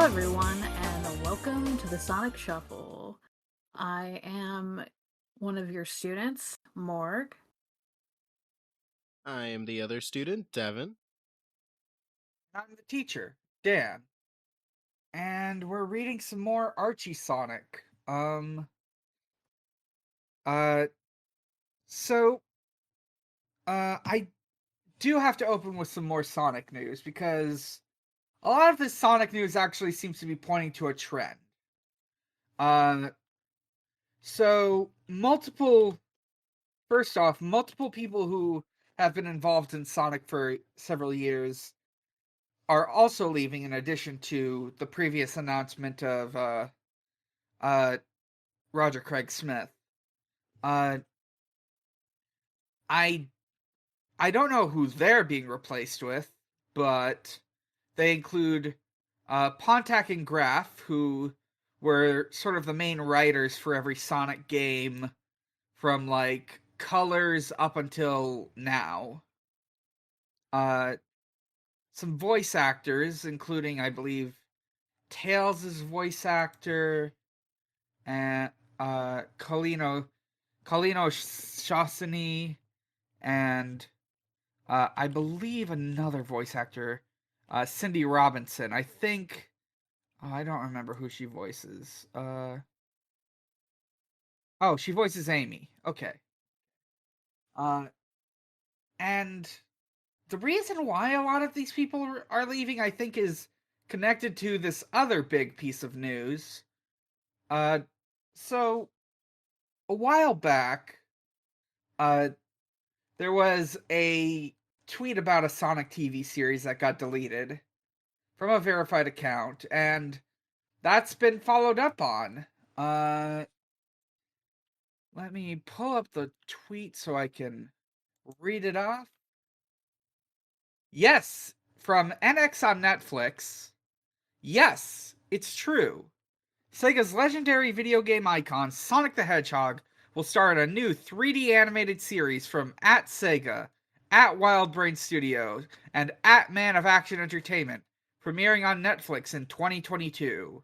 everyone, and welcome to the Sonic Shuffle. I am one of your students, Morg. I am the other student, Devon. I'm the teacher, Dan. And we're reading some more Archie Sonic. Uh, so, I do have to open with some more Sonic news because a lot of this Sonic news actually seems to be pointing to a trend. Uh, so, first off, multiple people who have been involved in Sonic for several years are also leaving in addition to the previous announcement of, Roger Craig Smith. Uh, I I don't know who they're being replaced with, but they include Pontac and Graf, who were sort of the main writers for every Sonic game from like Colors up until now. Uh, some voice actors, including I believe Tails' voice actor and Colino Shossany and I believe another voice actor, Cindy Robinson. I think I don't remember who she voices. Oh, she voices Amy. Okay. Uh, and the reason why a lot of these people are leaving, I think, is connected to this other big piece of news. Uh, so a while back, uh, there was a tweet about a Sonic TV series that got deleted from a verified account, and that's been followed up on. Let me pull up the tweet so I can read it off. Yes, from NX on Netflix. Yes, it's true. Sega's legendary video game icon, Sonic the Hedgehog, will star in a new 3D animated series from at Sega, at Wildbrain Studios, and at Man of Action Entertainment, premiering on Netflix in 2022.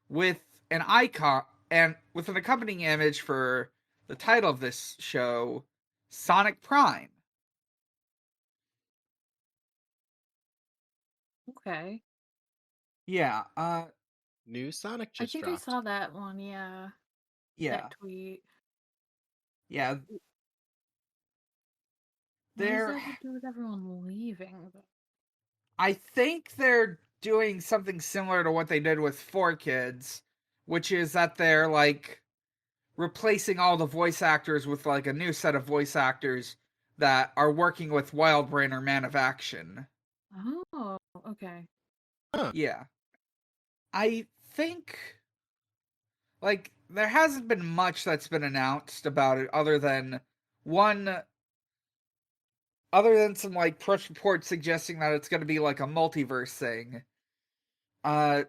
With an icon and with an accompanying image for the title of this show, Sonic Prime. Okay. Yeah, New Sonic I just think I dropped. saw that one, yeah. yeah, That tweet. yeah. What does They're that have to do with everyone leaving? I think they're doing something similar to what they did with 4Kids, which is that they're like replacing all the voice actors with like a new set of voice actors that are working with Wildbrain or Man of Action. Oh, okay. Huh. Yeah. I think like there hasn't been much that's been announced about it one other than some like press reports suggesting that it's going to be like a multiverse thing. Uh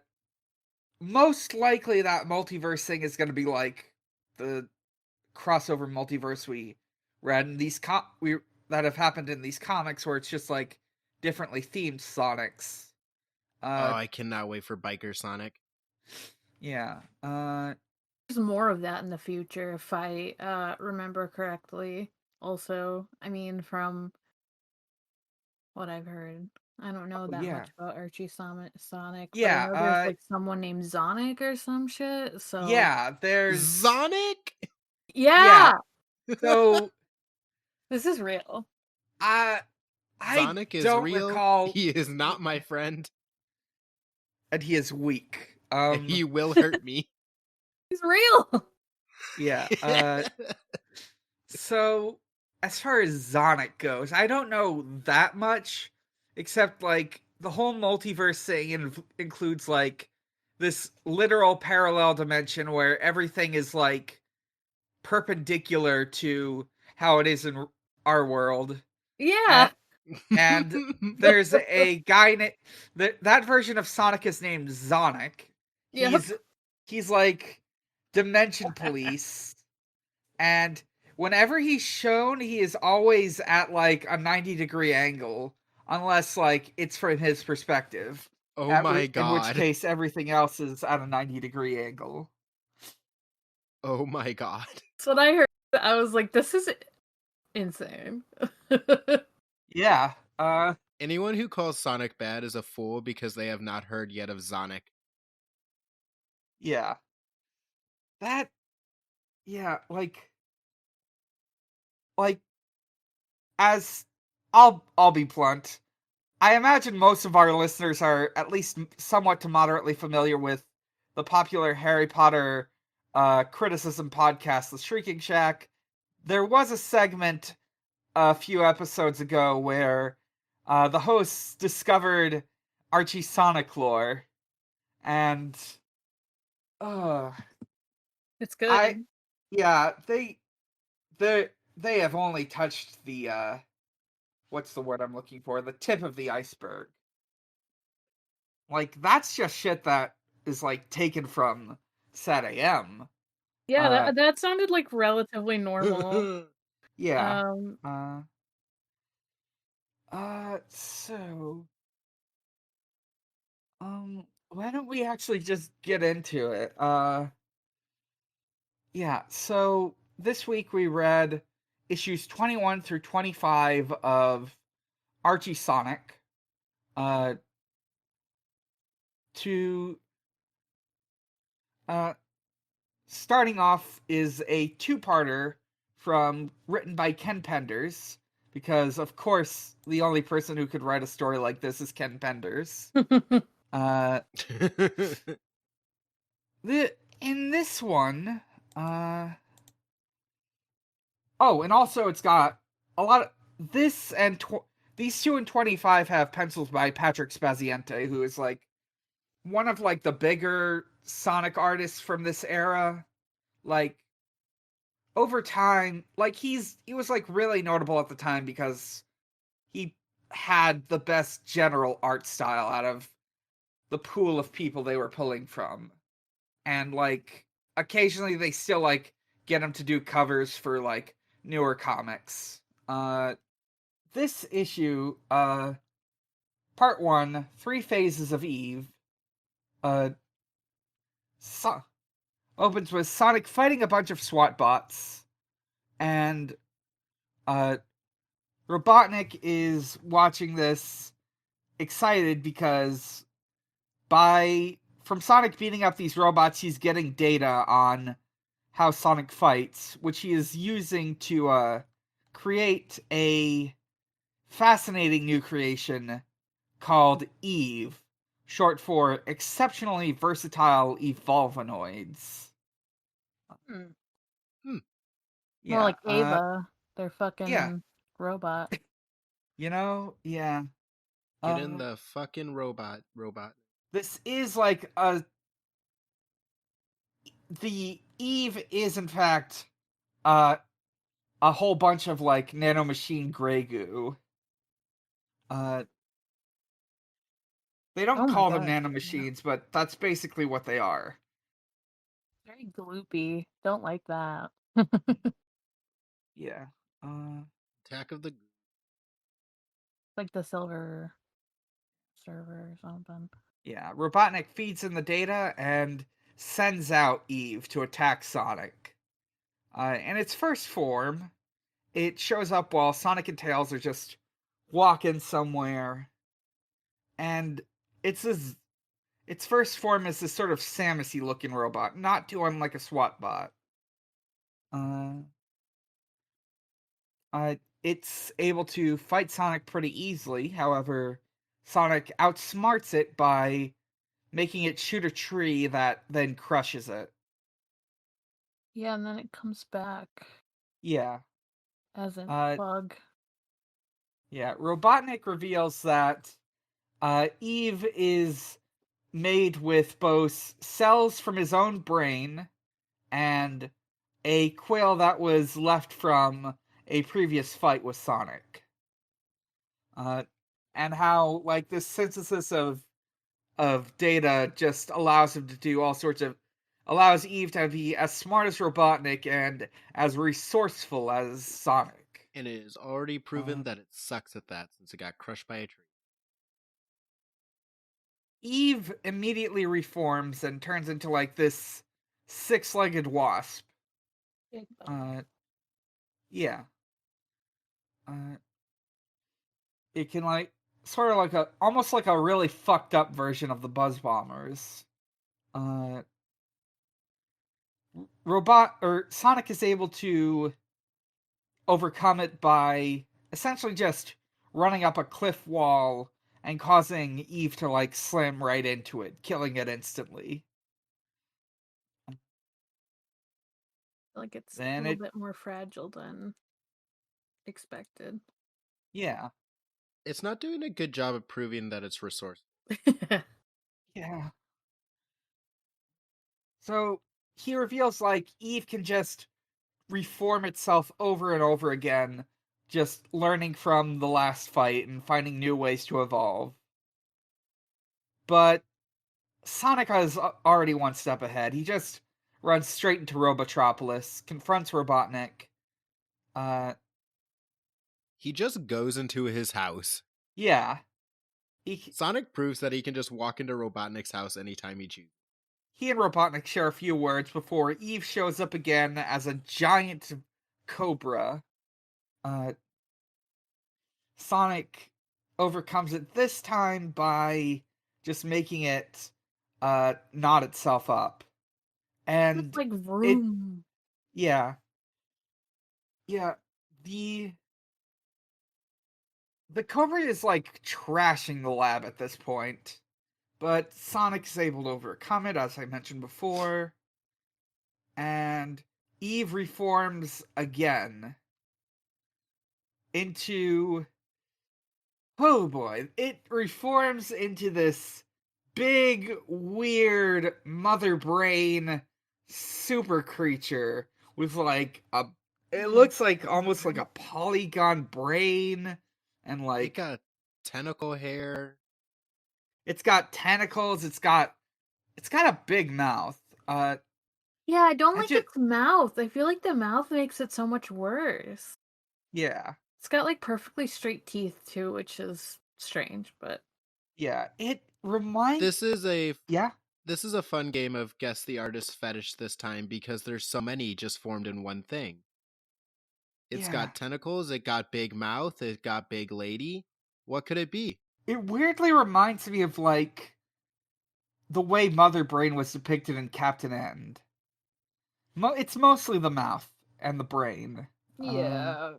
Most likely that multiverse thing is going to be like the crossover multiverse we read in these that have happened in these comics where it's just like differently themed Sonics. Oh, Uh I cannot wait for Biker Sonic. yeah. There's more of that in the future, if I remember correctly. Also, I mean, from what I've heard. I don't know Oh that yeah. much about Archie Sonic, but I Yeah, know there's like someone named Sonic or some shit. So yeah, there's Sonic? yeah. yeah, So this is real. I I Sonic is don't real. recall He is not my friend. and he is weak. He will hurt me. He's real. Yeah. So, as far as Sonic goes, I don't know that much, except like the whole multiverse thing includes like this literal parallel dimension where everything is like perpendicular to how it is in our world, Yeah. and, and there's a guy that version of Sonic is named Sonic. Yep. He's like Dimension Police, and whenever he's shown, he is always at like a 90-degree angle, unless like it's from his perspective. Oh my in which god. case everything else is at a 90-degree angle. Oh my god. That's what I heard. I was like, this is insane. Yeah. Anyone who calls Sonic bad is a fool because they have not heard yet of Sonic. Yeah. That. Yeah. Like as I'll be blunt. I imagine most of our listeners are at least somewhat to moderately familiar with the popular Harry Potter criticism podcast, The Shrieking Shack. There was a segment a few episodes ago where the hosts discovered Archie Sonic lore, and uh, It's I good. yeah they they have only touched the what's the word I'm looking for, the tip of the iceberg. Like that's just shit that is like taken from Sad AM. Yeah, Uh that sounded like relatively normal. yeah. Um, Uh so why don't we actually just get into it? Yeah, so this week we read issues 21 through 25 of Archie Sonic. Uh to uh Starting off is a two-parter written by Ken Penders, because of course the only person who could write a story like this is Ken Penders. Uh, in this one, uh, oh, and also it's got a lot of this and these 2 and 25 have pencils by Patrick Spaziente, who is like one of like the bigger Sonic artists from this era. Like over time, like he was like really notable at the time because he had the best general art style out of the pool of people they were pulling from. And like occasionally they still like get him to do covers for like newer comics. This issue, part 1, 3 phases of Eve, uh so- opens with Sonic fighting a bunch of SWAT bots, and uh Robotnik is watching this excited because by from Sonic beating up these robots, he's getting data on how Sonic fights, which he is using to create a fascinating new creation called Eve, short for exceptionally versatile evolvinoids. hmm. Hmm. More Yeah, like Ava, their yeah, fucking robot. yeah. Get in Uh, the fucking robot. this is like a the Eve is in fact uh a whole bunch of like nanomachine gray goo. Uh they don't Oh my call them god. Yeah. nanomachines, but that's basically what they are. Very gloopy. Don't like that. Yeah. Uh Attack of the. Like the silver server or something. yeah, Robotnik feeds in the data and sends out Eve to attack Sonic. In its first form, it shows up while Sonic and Tails are just walking somewhere, and it's this its first form is this sort of Samusy looking robot, not too unlike a SWAT bot. Uh, it's able to fight Sonic pretty easily. However, Sonic outsmarts it by making it shoot a tree that then crushes it. Yeah, and then it comes back Yeah. as a Uh, bug. yeah. Robotnik reveals that Eve is made with both cells from his own brain and a quill that was left from a previous fight with Sonic. Uh, and how like this synthesis of data just allows him to do all sorts of allows Eve to be as smart as Robotnik and as resourceful as Sonic. And it is already proven Uh, that it sucks at that since it got crushed by a tree. Eve immediately reforms and turns into like this six-legged wasp. Big bug. Yeah. It can like sort of like almost like a really fucked up version of the Buzz Bombers. Uh, Sonic is able to overcome it by essentially just running up a cliff wall and causing Eve to like slam right into it, killing it instantly. Like it's a Then little it, bit more fragile than expected. yeah, It's not doing a good job of proving that it's resourceful. yeah. So he reveals like Eve can just reform itself over and over again, just learning from the last fight and finding new ways to evolve. But Sonic is already one step ahead. He just runs straight into Robotropolis, confronts Robotnik. Uh, He just goes into his house. yeah. He, Sonic proves that he can just walk into Robotnik's house anytime he chooses. he and Robotnik share a few words before Eve shows up again as a giant cobra. Uh, Sonic overcomes it this time by just making it knot itself up. It's And like it vroom. yeah. Yeah. The the Cobra is like trashing the lab at this point. But Sonic is able to overcome it, as I mentioned before. And Eve reforms again into, oh boy, it reforms into this big, weird mother brain super creature with like a. It looks like almost like a polygon brain, and It like got tentacle hair. it's got tentacles. It's got a big mouth. Yeah, I don't I like just its mouth. I feel like the mouth makes it so much worse. yeah. It's got like perfectly straight teeth too, which is strange, but Yeah, it reminds. This is a Yeah, this is a fun game of guess the artist fetish this time because there's so many just formed in one thing. It's yeah. got tentacles, it got big mouth, it got big lady. What could it be? It weirdly reminds me of like the way Mother Brain was depicted in Captain End. It's mostly the mouth and the brain. yeah.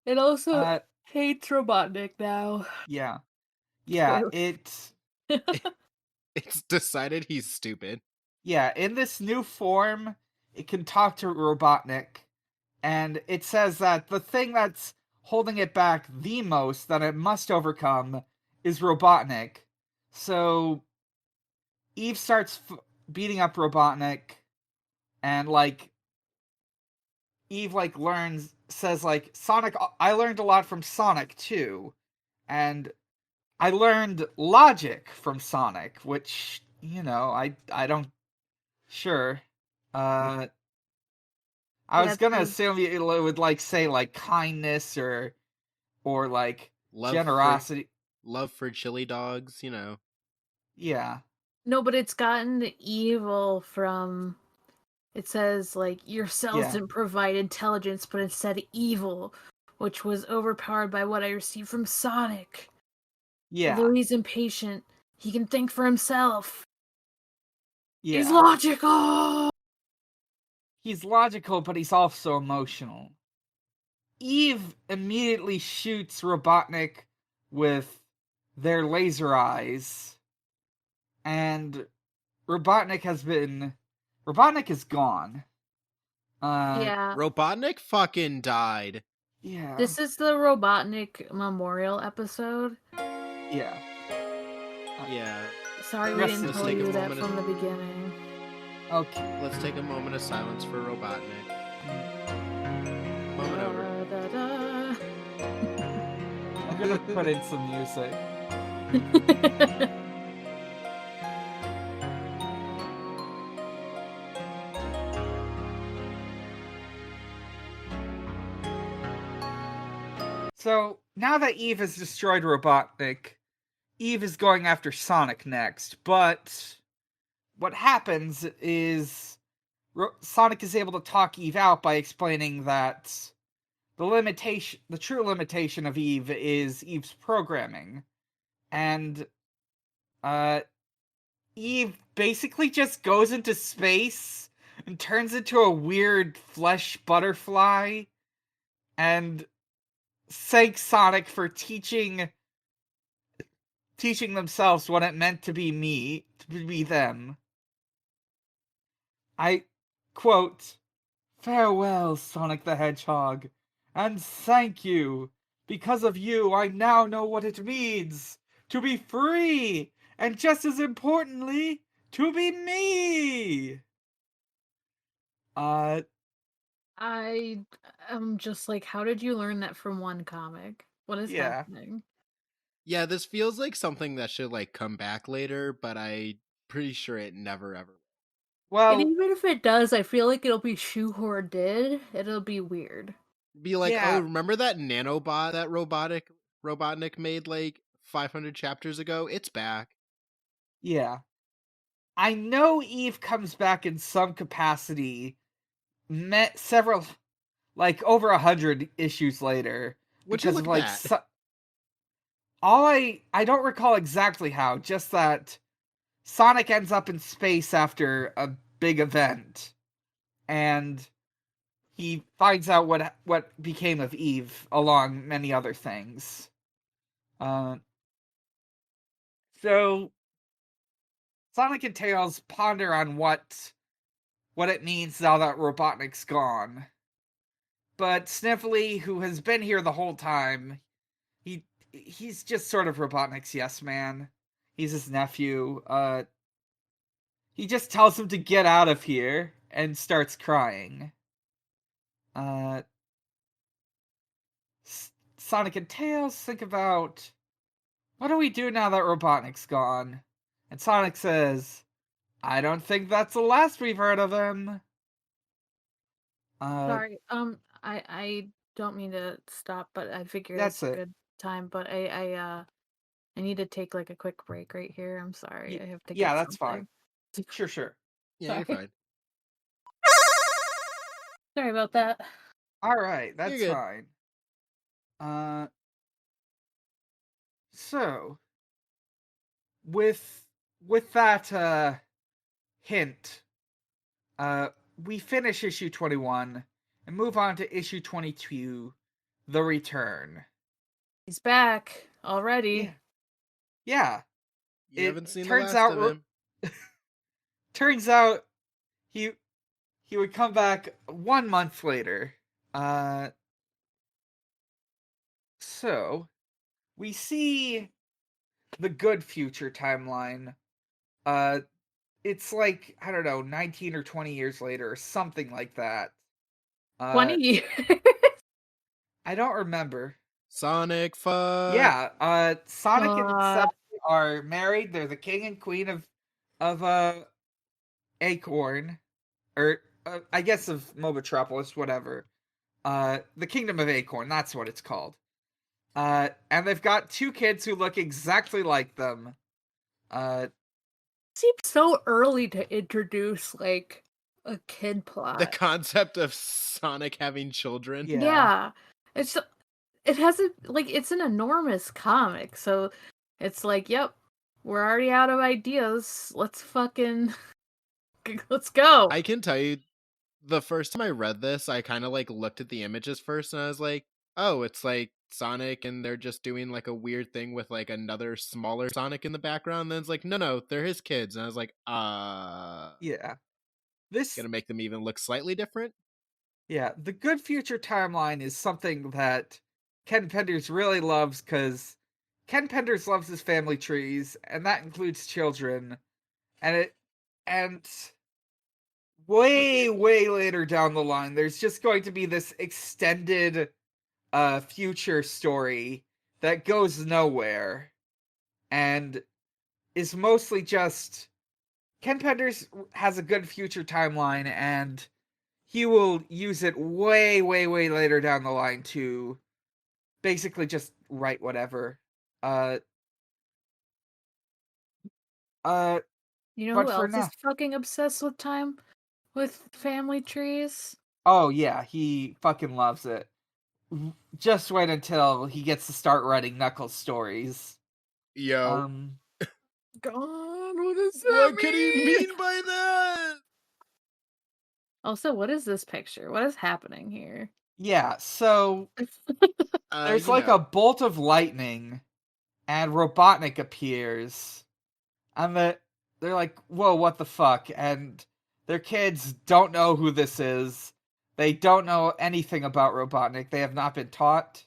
It also Uh, hates Robotnik now. yeah, yeah. True. It's decided he's stupid. Yeah. In this new form, it can talk to Robotnik, and it says that the thing that's holding it back the most that it must overcome is Robotnik. So Eve starts beating up Robotnik, and like Eve like says like Sonic. I learned a lot from Sonic too, and I learned logic from Sonic, which I don't sure. Uh, I Yeah, was it's gonna like assume it would like say like kindness or like Love for generosity. love for chili dogs, you know. Yeah, no, but it's gotten evil from. It says like your cells yeah, didn't provide intelligence, but instead evil, which was overpowered by what I received from Sonic. yeah, Although he's impatient, he can think for himself. He's yeah. logical. He's logical, but he's also emotional. Eve immediately shoots Robotnik with their laser eyes, and Robotnik is gone. Yeah, Robotnik fucking died. Yeah, this is the Robotnik memorial episode. yeah. Yeah. Sorry we Rest didn't in tell take a you that moment from the of- beginning. Okay. Let's take a moment of silence for Robotnik. Moment over. Da, I'm gonna put in some music. da, da. So now that Eve has destroyed Robotnik, Eve is going after Sonic next, but what happens is Sonic is able to talk Eve out by explaining that the true limitation of Eve is Eve's programming. And Eve basically just goes into space and turns into a weird flesh butterfly and thanks Sonic for teaching themselves what it meant to be them. I quote, "Farewell, Sonic the Hedgehog, and thank you. Because of you, I now know what it means to be free, and just as importantly, to be me." Uh, I am just like, how did you learn that from one comic? What is yeah. happening? Yeah, this feels like something that should like come back later, but I pretty sure it never ever. And Well, even if it does, I feel like it'll be shoehorned. It'll be weird. Be like, oh, yeah, remember that nanobot that Robotnik made like 500 chapters ago? It's back. yeah. I know Eve comes back in some capacity, met several, like over 100 issues later, Would you because look of at like that? all I don't recall exactly how, just that Sonic ends up in space after a big event, and he finds out what became of Eve, along many other things. Uh, so Sonic and Tails ponder on what it means now that Robotnik's gone. But Sniffly, who has been here the whole time, he's just sort of Robotnik's yes man. He's his nephew. He just tells him to get out of here and starts crying. Uh, Sonic and Tails think about, what do we do now that Robotnik's gone? And Sonic says, I don't think that's the last we've heard of him. Uh, Sorry. I don't mean to stop, but I figure that's it's a it. good time. But I need to take like a quick break right here. I'm sorry. I have to Yeah, get that's fine. something. Sure. Yeah, you're Sorry. fine. Sorry about that. All right, You're that's good. fine. Uh, so with that hint, uh, we finish issue 21 and move on to issue 22, The Return. He's back Yeah, already. yeah. You It haven't seen the turns last out of him. turns out he he would come back 1 month later. Uh, so we see the good future timeline. Uh, it's like, I don't know, 19 or 20 years later or something like that. 20 Uh, years. I don't remember. Sonic fuck. Yeah, Sonic and uh, Sally are married. They're the king and queen of Acorn, or I guess of Mobitropolis, whatever. The Kingdom of Acorn, that's what it's called. And they've got two kids who look exactly like them. Uh, seems so early to introduce like a kid The plot. concept of Sonic having children. yeah, Yeah. It's it hasn't like it's an enormous comic, so it's like, yep, we're already out of ideas. Let's fucking let's go. I can tell you, the first time I read this, I kind of like looked at the images first and I was like, oh, it's like Sonic and they're just doing like a weird thing with like another smaller Sonic in the background. And then it's like, no, they're his kids. And I was like, yeah. This gonna make them even look slightly different. Yeah, the Good Future timeline is something that Ken Penders really loves because Ken Penders loves his family trees, and that includes children. And way later down the line, there's just going to be this extended future story that goes nowhere and is mostly just Ken Penders has a Good Future timeline, and he will use it way later down the line to basically just write whatever. Uh, You know But who for else is now, fucking obsessed with time? With family trees? oh yeah, he fucking loves it. Just wait until he gets to start writing Knuckles stories. Yo. God, what does that What could he mean? mean by that? Also, what is this picture? What is happening here? Yeah, so there's You like a know. bolt of lightning, and Robotnik appears, and they're like, "Whoa, what the fuck?" And their kids don't know who this is. They don't know anything about Robotnik. They have not been taught.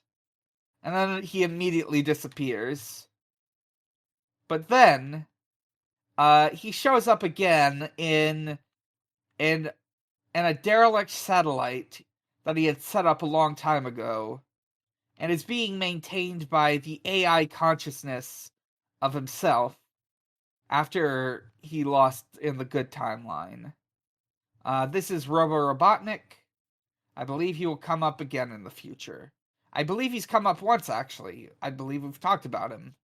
And then he immediately disappears. But then, he shows up again in a derelict satellite that he had set up a long time ago, and is being maintained by the AI consciousness of himself after he lost in the good timeline. This is Robotnik. I believe he will come up again in the future. I believe he's come up once, actually. I believe we've talked about him.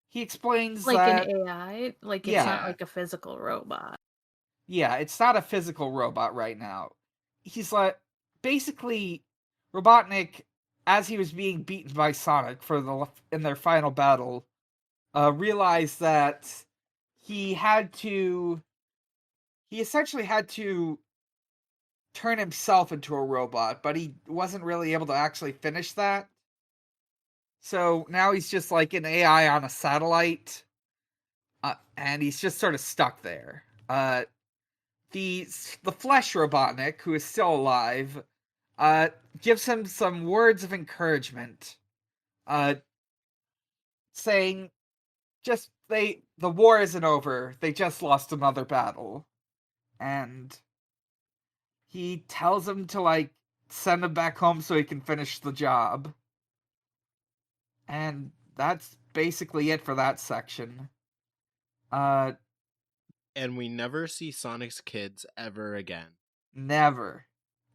He explains Like an that, AI? Like it's not yeah, like a physical robot. yeah, it's not a physical robot right now. He's like, basically, Robotnik, as he was being beaten by Sonic in their final battle, realized that he had to, he essentially had to turn himself into a robot, but he wasn't really able to actually finish that. So now he's just like an AI on a satellite, and he's just sort of stuck there. The flesh Robotnik, who is still alive, uh, gives him some words of encouragement, uh, saying, "Just the war isn't over. They just lost another battle," and he tells him to like send him back home so he can finish the job. And that's basically it for that section. Uh, And we never see Sonic's kids ever again. Never.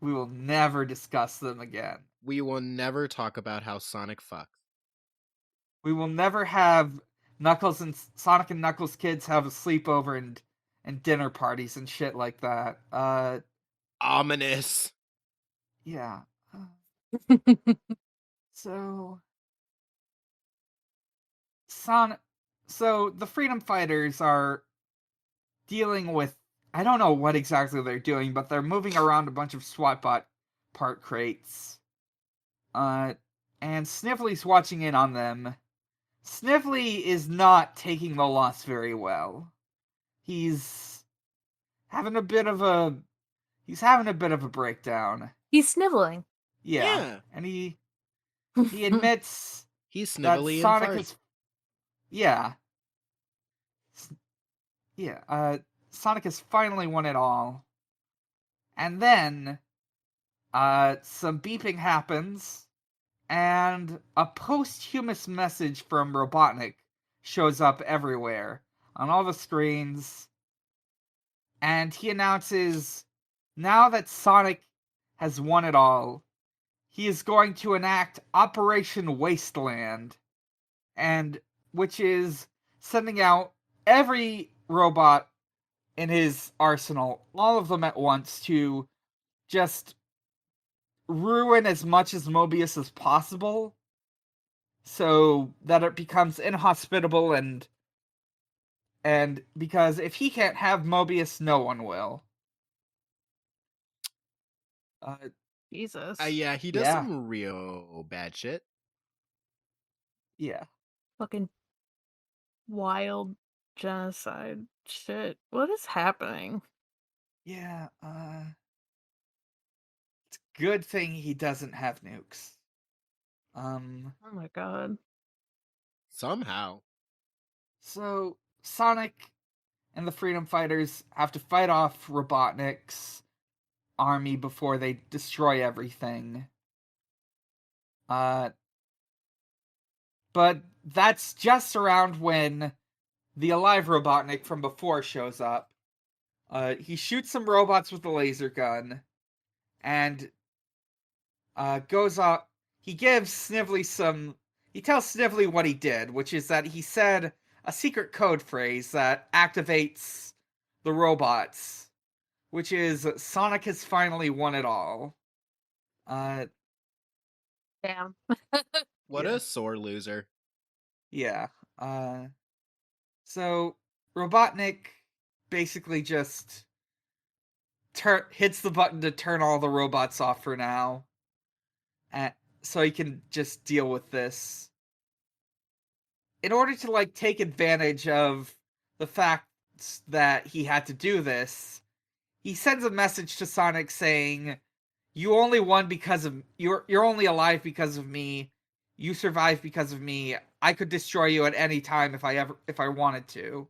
We will never discuss them again. We will never talk about how Sonic fucks. We will never have Knuckles and Sonic and Knuckles kids have a sleepover and dinner parties and shit like that. Ominous. Yeah. So Sonic. So the Freedom Fighters are dealing with. I don't know what exactly they're doing, but they're moving around a bunch of SWAT part crates. Uh, and Sniffly's watching in on them. Sniffly is not taking the loss very well. He's having a bit of a breakdown. He's sniveling. Yeah, Yeah. and he admits He's that snivelly and Sonic farty. is yeah. Yeah, Sonic has finally won it all. And then some beeping happens and a posthumous message from Robotnik shows up everywhere on all the screens, and he announces now that Sonic has won it all, he is going to enact Operation Wasteland, and which is sending out every robot in his arsenal, all of them at once, to just ruin as much as Mobius as possible so that it becomes inhospitable and because if he can't have Mobius, no one will. Uh, Jesus. Yeah, he does yeah, some real bad shit. yeah, Fucking wild genocide shit. What is happening? yeah. It's a good thing he doesn't have nukes. Oh my god. Somehow. So Sonic and the Freedom Fighters have to fight off Robotnik's army before they destroy everything. Uh, but that's just around when the alive Robotnik from before shows up. He shoots some robots with a laser gun, and goes up. He gives Snively some. he tells Snively what he did, which is that he said a secret code phrase that activates the robots, which is Sonic has finally won it all. Damn. What Yeah. a sore loser. Yeah. So Robotnik basically just hits the button to turn all the robots off for now, so he can just deal with this. In order to like take advantage of the fact that he had to do this, he sends a message to Sonic saying, "You only won because of you're only alive because of me. You survived because of me. I could destroy you at any time if I wanted to.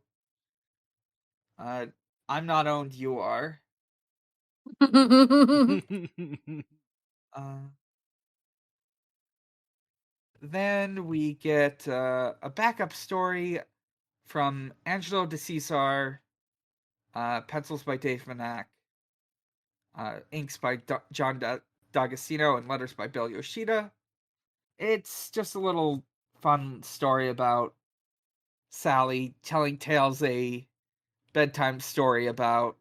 Uh, I'm not owned. You are." Uh, then we get a backup story from Angelo De Cesar, pencils by Dave Manak, inks by John D'Agostino, and letters by Bill Yoshida. It's just a little fun story about Sally telling Tails a bedtime story about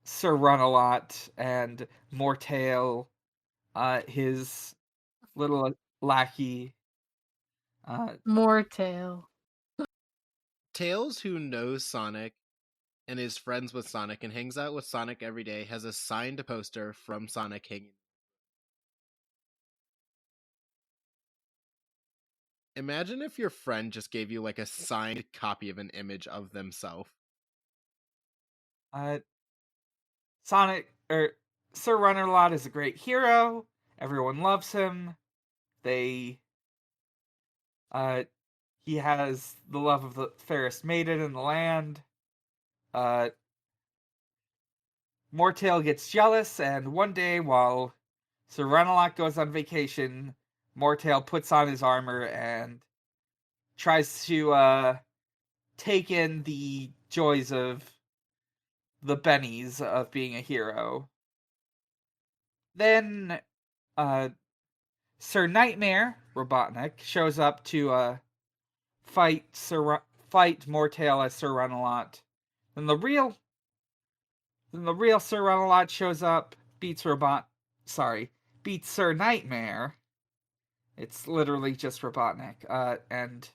Sir Run-a-Lot and Mortail, his little lackey. Mortail. Tails, who knows Sonic and is friends with Sonic and hangs out with Sonic every day, has a signed poster from Sonic hanging. Imagine if your friend just gave you like a signed copy of an image of themselves. Uh, Sonic Sir Run-a-Lot is a great hero. Everyone loves him. They he has the love of the fairest maiden in the land. Uh Mortail gets jealous, and one day while Sir Run-a-Lot goes on vacation, Mortail puts on his armor and tries to take in the joys of the bennies of being a hero. Then Sir Nightmare, Robotnik, shows up to fight Mortail as Sir Run-a-Lot. Then the real Sir Run-a-Lot shows up, beats Sir Nightmare. It's literally just Robotnik.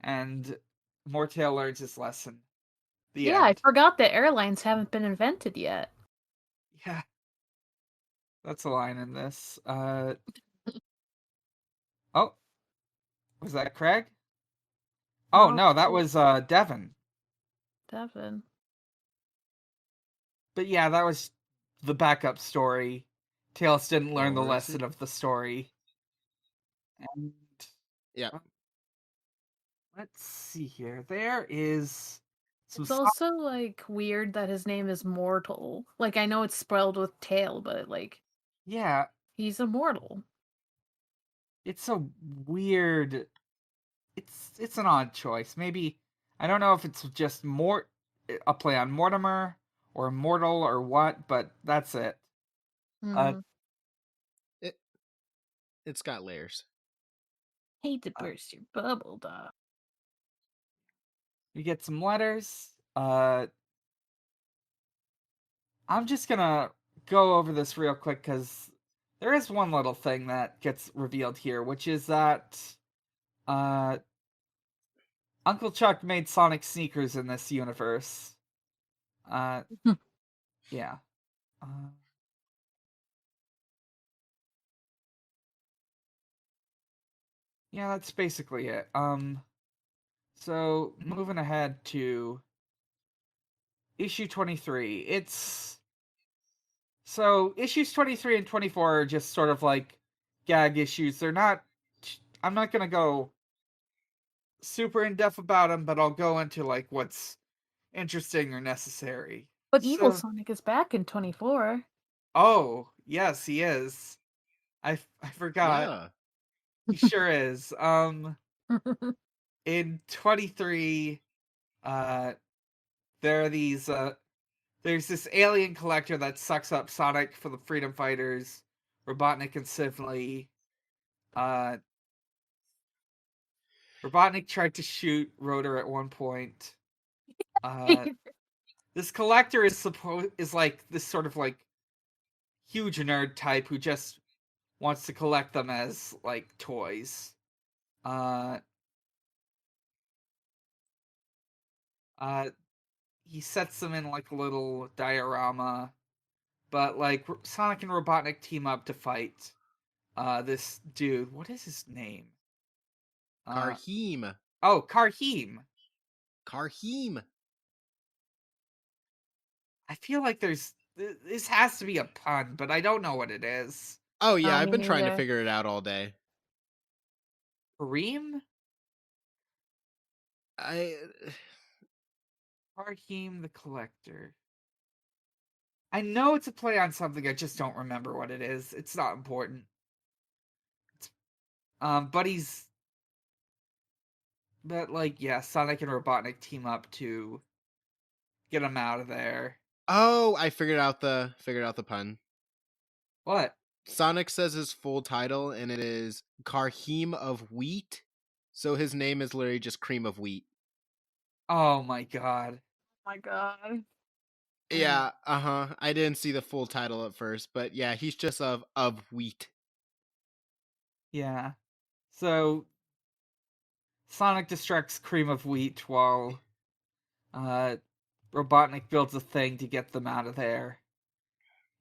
And Mortail learns his lesson. The Yeah, I end. forgot that airlines haven't been invented yet. Yeah. That's a line in this. Oh, was that Craig? Oh No, no, that was Devon. Devon. But yeah, that was the backup story. Tails didn't learn the Or lesson of the story. And yeah. let's see here. There is some It's also like weird that his name is Mortal. Like I know it's spelled with tail, but like yeah, he's immortal. it's a weird. It's an odd choice. Maybe I don't know if it's just more a play on Mortimer or Immortal or what, but that's it. Uh, Mm. It it's got layers. Hate to uh burst your bubble, dog. we get some letters. I'm just gonna go over this real quick because there is one little thing that gets revealed here, which is that uh, Uncle Chuck made Sonic sneakers in this universe. Uh, yeah. Uh, yeah, that's basically it. So moving ahead to issue 23. Issues 23 and 24 are just sort of like gag issues. They're not. I'm not gonna go super in depth about them, but I'll go into like what's interesting or necessary. But Evil So, Sonic is back in 24. oh yes, he is. I forgot. Yeah. He sure is. In 23, uh, there are these there's this alien collector that sucks up Sonic for the Freedom Fighters, Robotnik and Sively. Robotnik tried to shoot Rotor at one point. This collector is like this sort of like huge nerd type who just wants to collect them as like toys. Uh, he sets them in like a little diorama, but like Sonic and Robotnik team up to fight this dude. What is his name? Karheem. Oh, Karheem. Karheem. I feel like this has to be a pun, but I don't know what it is. Oh yeah, I've Me been trying to neither. figure it out all day. Kareem? I Karheem the Collector. I know it's a play on something, I just don't remember what it is. It's not important. But Sonic and Robotnik team up to get him out of there. Oh, I figured out the pun. What? Sonic says his full title and it is Karheem of Wheat. So his name is literally just Cream of Wheat. Oh my god. Oh my god. Yeah, I didn't see the full title at first, but yeah, he's just of wheat. Yeah. So Sonic distracts Cream of Wheat while Robotnik builds a thing to get them out of there.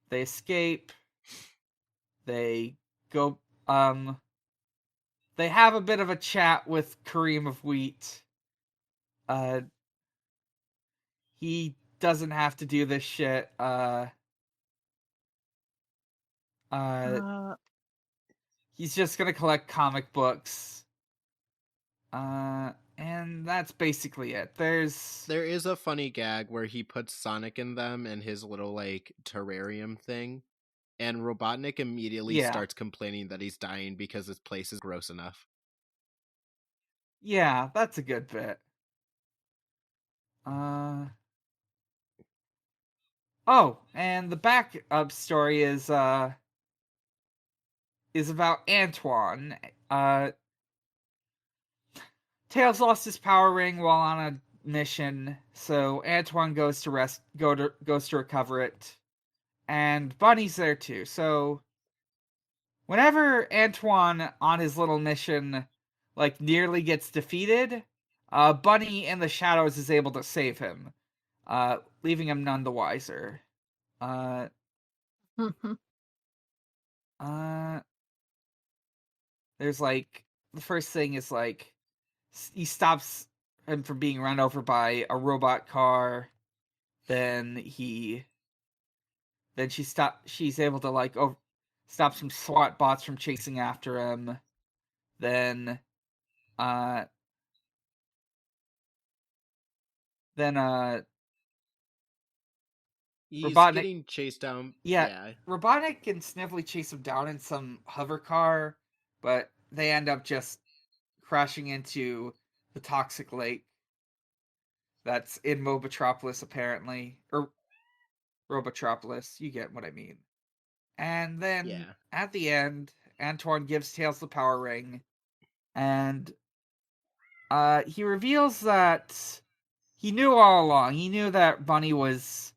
They escape. They go they have a bit of a chat with Kareem of Wheat. He doesn't have to do this shit. Uh, He's just gonna collect comic books. And that's basically it. There is a funny gag where he puts Sonic in them in his little like terrarium thing, and Robotnik immediately starts complaining that he's dying because his place is gross enough. Yeah, that's a good bit. Oh, and the backup story is about Antoine. Tails lost his power ring while on a mission, so Antoine goes to recover it, and Bunny's there too. So whenever Antoine on his little mission like nearly gets defeated, Bunny in the shadows is able to save him, leaving him none the wiser. Uh, uh, there's like the first thing is like he stops him from being run over by a robot car. Then she's able to like stop some SWAT bots from chasing after him. Then uh then He's Robotnik getting chased down. yeah, Yeah. Robotnik and Snively chase him down in some hover car, but they end up just crashing into the toxic lake that's in Mobitropolis apparently. Or Robotropolis, you get what I mean. And then Yeah. at the end, Antoine gives Tails the power ring, and he reveals that he knew all along. He knew that Bunny was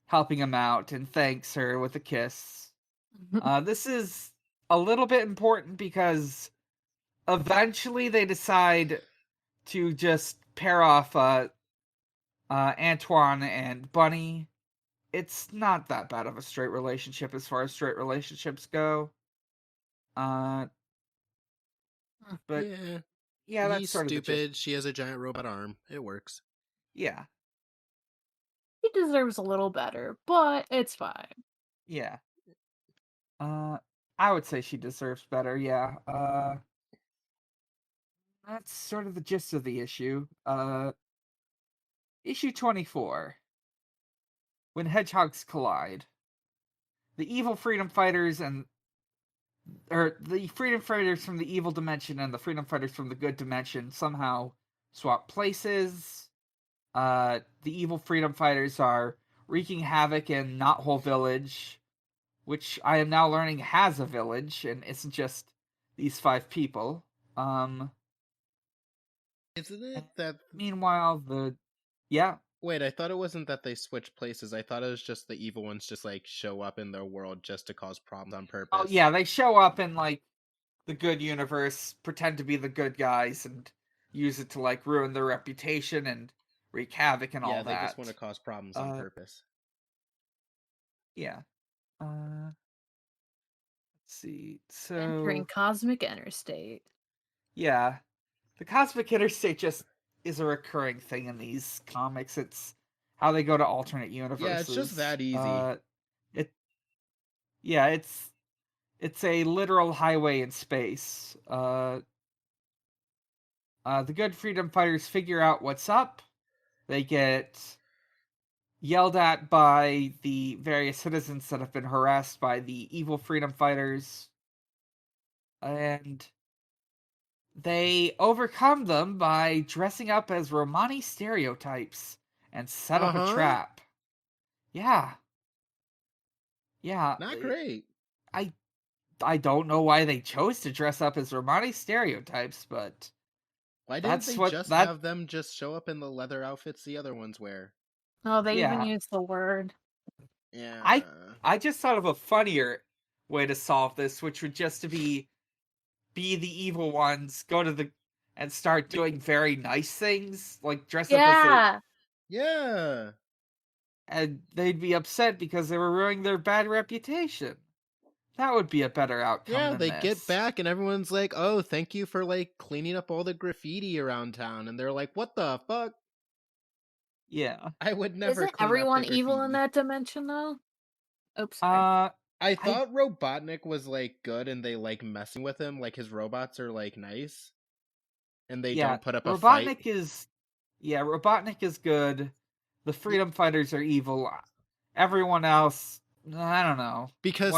helping him out and thanks her with a kiss. This is a little bit important because eventually they decide to just pair off Antoine and Bunny. It's not that bad of a straight relationship as far as straight relationships go. But yeah, that's He's sort of the gist. stupid. She has a giant robot arm. It works. Yeah. he deserves a little better, but it's fine. Yeah. I would say she deserves better, yeah. That's sort of the gist of the issue. Issue 24. When hedgehogs collide. The evil freedom fighters the freedom fighters from the evil dimension and the freedom fighters from the good dimension somehow swap places. The evil freedom fighters are wreaking havoc in Knothole Village, which I am now learning has a village and isn't just these 5 people. Isn't it that... Meanwhile, yeah. Wait, I thought it wasn't that they switch places. I thought it was just the evil ones just like show up in their world just to cause problems on purpose. Oh yeah, they show up in like the good universe, pretend to be the good guys, and use it to like ruin their reputation and wreak havoc and all that. Yeah, they just want to cause problems on purpose. Yeah. Let's see. So Entering Cosmic Interstate. yeah, the Cosmic Interstate just is a recurring thing in these comics. It's how they go to alternate universes. Yeah, it's just that easy. It's a literal highway in space. The good freedom fighters figure out what's up. They get yelled at by the various citizens that have been harassed by the evil freedom fighters. And they overcome them by dressing up as Romani stereotypes and set up a trap. Yeah. Yeah. Not great. I don't know why they chose to dress up as Romani stereotypes, but why didn't they just have them just show up in the leather outfits the other ones wear? Oh, they even used the word. Yeah. I just thought of a funnier way to solve this, which would just to be the evil ones, go to and start doing very nice things, like dress up as Yeah. And they'd be upset because they were ruining their bad reputation. That would be a better outcome Yeah, than they this. get back and everyone's like, oh, thank you for like cleaning up all the graffiti around town. And they're like, what the fuck? Yeah. I would never Isn't clean everyone up the evil graffiti. in that dimension though? Oops. I thought Robotnik was like good and they like messing with him, like his robots are like nice. And they don't put up a fight. Robotnik is good. The freedom fighters are evil. Everyone else, I don't know. Because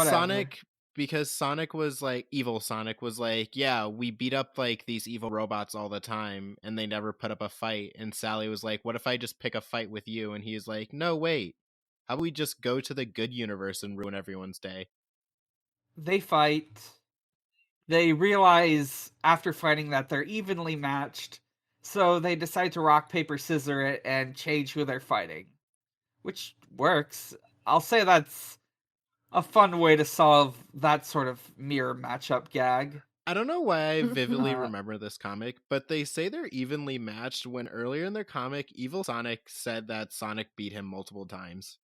Sonic was like, evil Sonic was like, yeah, we beat up like these evil robots all the time and they never put up a fight. And Sally was like, what if I just pick a fight with you? And he's like, no, wait. How about we just go to the good universe and ruin everyone's day? They fight. They realize after fighting that they're evenly matched, so they decide to rock, paper, scissor it and change who they're fighting. Which works. I'll say that's a fun way to solve that sort of mirror matchup gag. I don't know why I vividly remember this comic, but they say they're evenly matched when earlier in their comic, Evil Sonic said that Sonic beat him multiple times.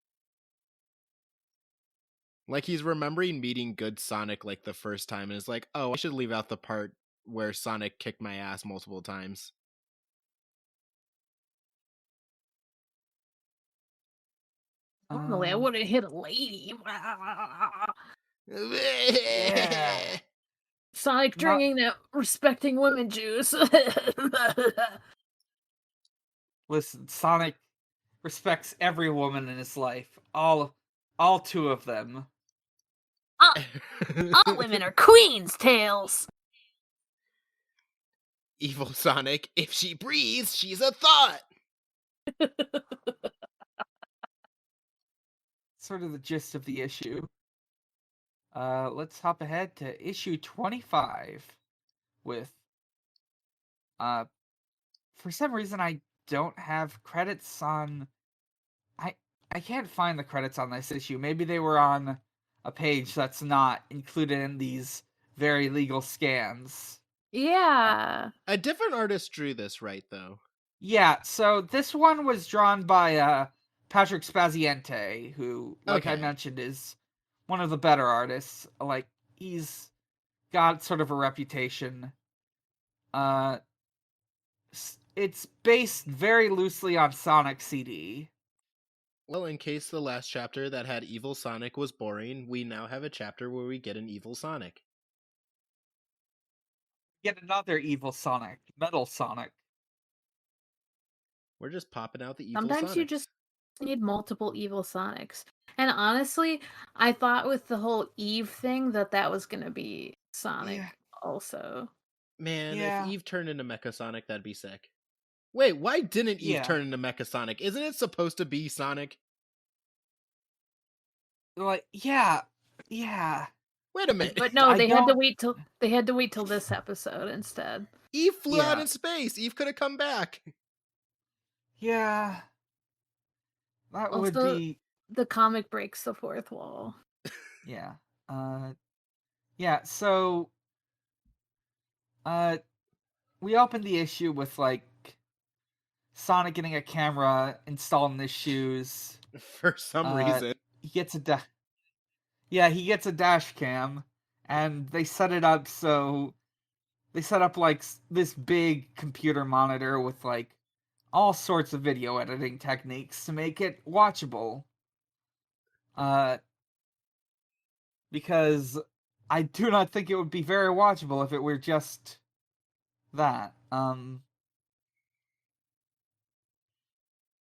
Like he's remembering meeting good Sonic like the first time and is like, oh, I should leave out the part where Sonic kicked my ass multiple times. Normally, I would have hit a lady. Yeah. Sonic drinking that respecting women juice. Listen, Sonic respects every woman in his life. All 2 of them. All women are queens' tails. Evil Sonic, if she breathes, she's a thought. Sort of the gist of the issue. Let's hop ahead to issue 25 with for some reason I don't have credits on I can't find the credits on this issue. Maybe they were on a page that's not included in these very legal scans. Yeah. A different artist drew this, right, though? Yeah, so this one was drawn by Patrick Spaziente, who, like I mentioned, is one of the better artists. Like, he's got sort of a reputation. It's based very loosely on Sonic CD. Well, in case the last chapter that had Evil Sonic was boring, we now have a chapter where we get an Evil Sonic. Get another Evil Sonic, Metal Sonic. We're just popping out the Evil Sometimes Sonics. you just need multiple Evil Sonics. And honestly, I thought with the whole Eve thing that was going to be Sonic also. Man, if Eve turned into Mecha Sonic, that'd be sick. Wait, why didn't Eve turn into Mecha Sonic? Isn't it supposed to be Sonic? Like, yeah. Wait a minute. But no, I they had to don't- wait till this episode instead. Eve flew out Yeah. in space. Eve could have come back. Yeah. That would Also, be the comic breaks the fourth wall. yeah. Yeah, so we opened the issue with like Sonic getting a camera installed in his shoes. For some reason. He gets he gets a dash cam, and they set it up so they set up like this big computer monitor with like all sorts of video editing techniques to make it watchable. Because I do not think it would be very watchable if it were just that.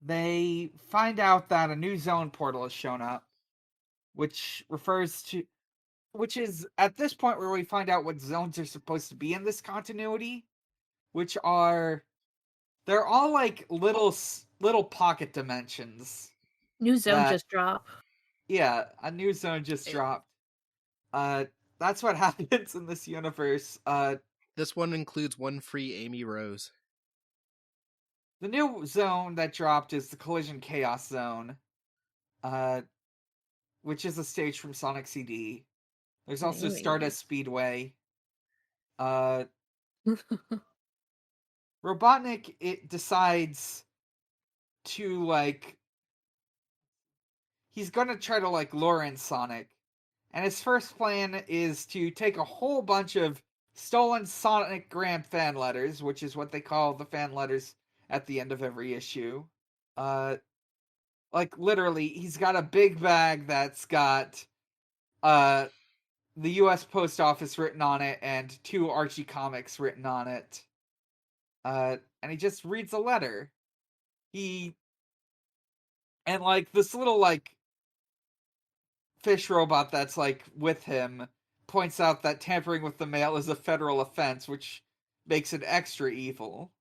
They find out that a new zone portal has shown up, which is at this point where we find out what zones are supposed to be in this continuity, which are they're all like little pocket dimensions. New zone That just dropped. yeah, a new zone just dropped. That's what happens in this universe. This one includes one free Amy Rose. The new zone that dropped is the Collision Chaos Zone, which is a stage from Sonic CD. There's also Maybe. Stardust Speedway. Robotnik it decides to like he's gonna try to like lure in Sonic, and his first plan is to take a whole bunch of stolen Sonic Gram fan letters, which is what they call the fan letters at the end of every issue. Like literally, he's got a big bag that's got the U.S. Post Office written on it and 2 Archie comics written on it. And he just reads a letter. And like this little like fish robot that's like with him points out that tampering with the mail is a federal offense, which makes it extra evil.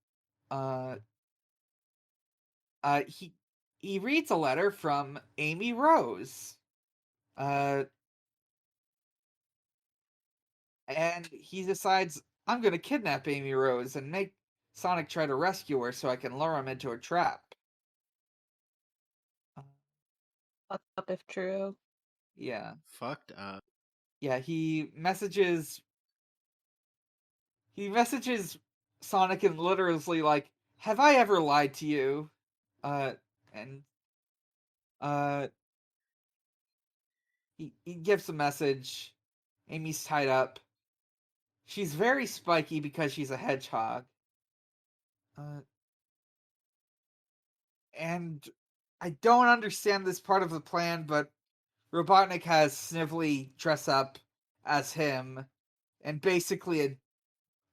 He reads a letter from Amy Rose. And he decides, I'm gonna kidnap Amy Rose and make Sonic try to rescue her so I can lure him into a trap. Fucked up if true. Yeah. Fucked up. Yeah, he messages Sonic and literally like, have I ever lied to you? And he gives a message. Amy's tied up. She's very spiky because she's a hedgehog. And I don't understand this part of the plan, but Robotnik has Snively dress up as him and basically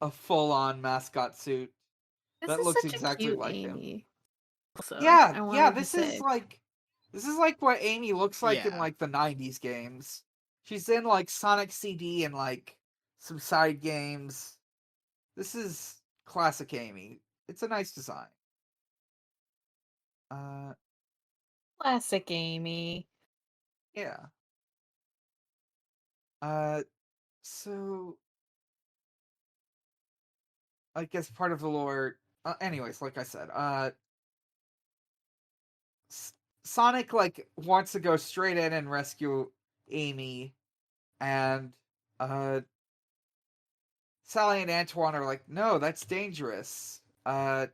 a full-on mascot suit This that is looks such a exactly cute like him. Amy. Also, I Yeah, wanted to this say. is like what Amy looks like in Yeah. like the 90s games. She's in like Sonic CD and like some side games. This is classic Amy. It's a nice design. Classic Amy. Yeah. So I guess part of the lore. Anyways, like I said, Sonic like wants to go straight in and rescue Amy, and Sally and Antoine are like, no, that's dangerous. But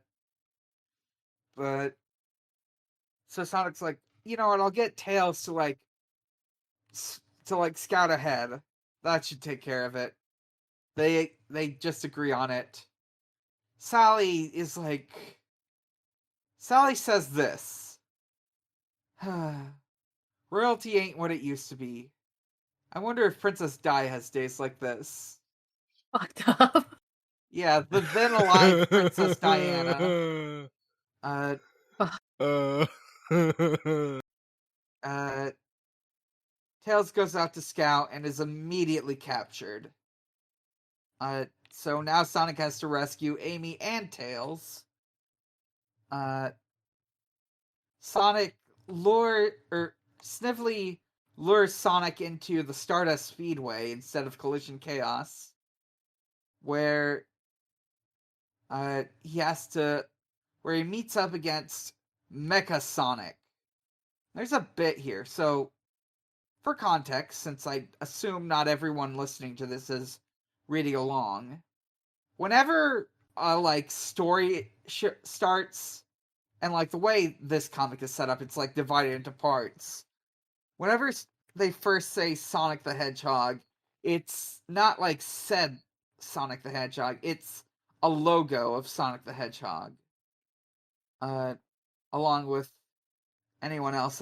so Sonic's like, you know what? I'll get Tails to like scout ahead. That should take care of it. They just agree on it. Sally says this. Royalty ain't what it used to be. I wonder if Princess Di has days like this. Fucked up. Yeah, the then alive Princess Diana. Tails goes out to scout and is immediately captured. So now Sonic has to rescue Amy and Tails. Snively lures Sonic into the Stardust Speedway instead of Collision Chaos, where he meets up against Mecha Sonic. There's a bit here, so for context, since I assume not everyone listening to this is reading along, whenever story starts, and like the way this comic is set up, it's like divided into parts. Whenever they first say Sonic the Hedgehog, it's not like said Sonic the Hedgehog, it's a logo of Sonic the Hedgehog. Along with anyone else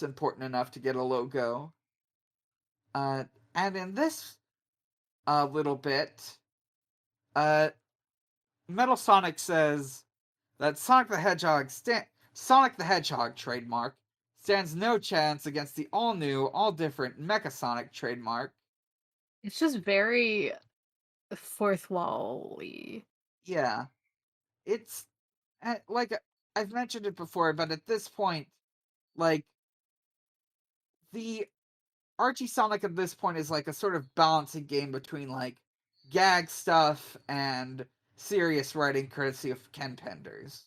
important enough to get a logo. And in this little bit, Metal Sonic says that Sonic the Hedgehog trademark stands no chance against the all-new, all-different Mecha Sonic trademark. It's just very fourth wall-y. Yeah. It's, like, I've mentioned it before, but at this point, like, the Archie Sonic at this point is like a sort of balancing game between, like, gag stuff and serious writing courtesy of Ken Penders.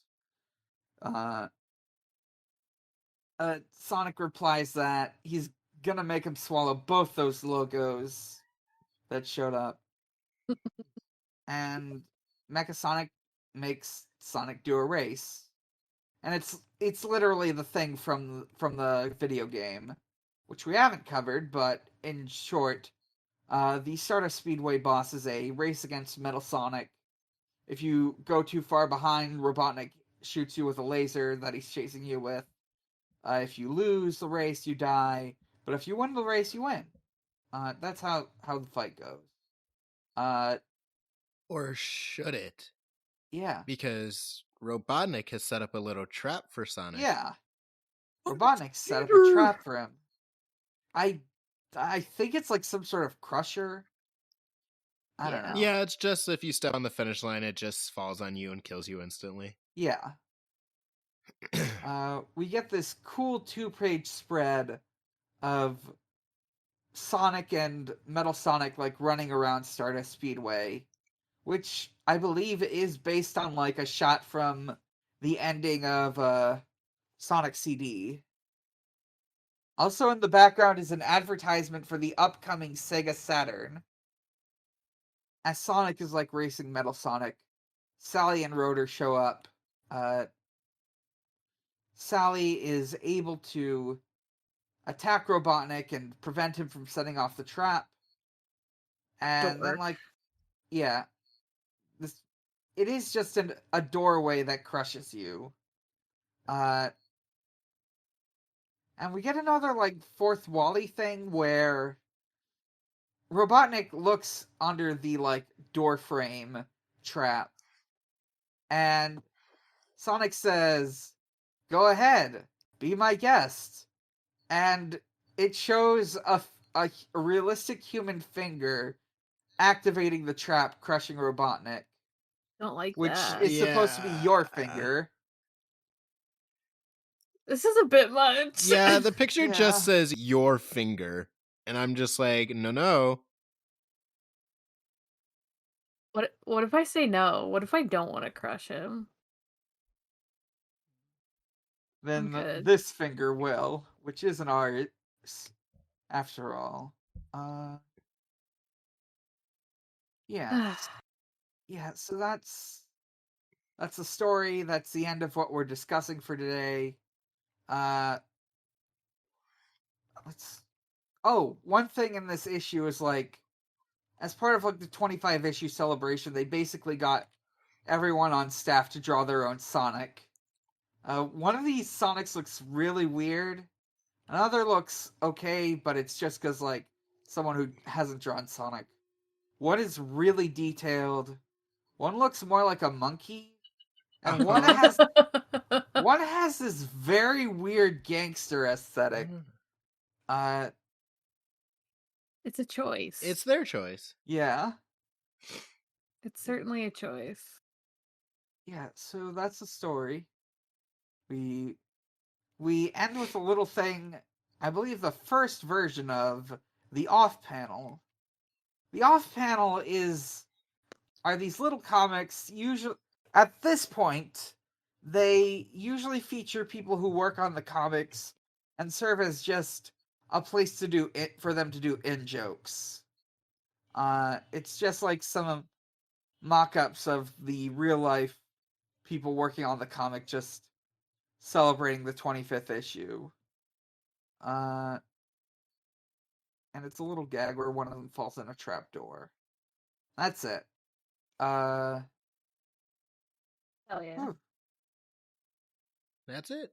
Sonic replies that he's gonna make him swallow both those logos that showed up. And Mecha Sonic makes Sonic do a race. And it's literally the thing from the video game, which we haven't covered, but in short, the Stardust Speedway boss is a race against Metal Sonic. If you go too far behind, Robotnik shoots you with a laser that he's chasing you with. If you lose the race, you die. But if you win the race, you win. That's how the fight goes. Or should it? Yeah. Because Robotnik has set up a little trap for Sonic. Yeah. Robotnik set up a trap for him. I think it's like some sort of crusher. I don't know. Yeah, it's just if you step on the finish line, it just falls on you and kills you instantly. Yeah. We get this cool 2-page spread of Sonic and Metal Sonic like running around Stardust Speedway, which I believe is based on like a shot from the ending of Sonic CD. Also in the background is an advertisement for the upcoming Sega Saturn. As Sonic is like racing Metal Sonic, Sally and Rotor show up. Sally is able to attack Robotnik and prevent him from setting off the trap. And then, like, yeah, it is just a doorway that crushes you. And we get another, like, fourth Wally thing where Robotnik looks under the, like, door frame trap. And Sonic says, "Go ahead, be my guest." And it shows a realistic human finger activating the trap, crushing Robotnik. Don't like which that. is supposed to be your finger. This is a bit much. Yeah, the picture just says your finger. And I'm just like, no. What if I say no? What if I don't want to crush him? Then this finger will, which isn't ours, after all. Yeah. Yeah, so that's the story. That's the end of what we're discussing for today. One thing in this issue is like, as part of like the 25 issue celebration, they basically got everyone on staff to draw their own Sonic. One of these Sonics looks really weird. Another looks okay, but it's just because, like, someone who hasn't drawn Sonic. One is really detailed. One looks more like a monkey. And one has this very weird gangster aesthetic. It's a choice. It's their choice. Yeah. It's certainly a choice. Yeah, so that's the story. We end with a little thing I believe, the first version of the off panel. The off panel are these little comics. Usually, at this point, they usually feature people who work on the comics and serve as just a place to do it for them to do in jokes. It's just like some mock-ups of the real life people working on the comic, just celebrating the 25th issue. And it's a little gag where one of them falls in a trapdoor. That's it. Oh yeah. Whew. That's it.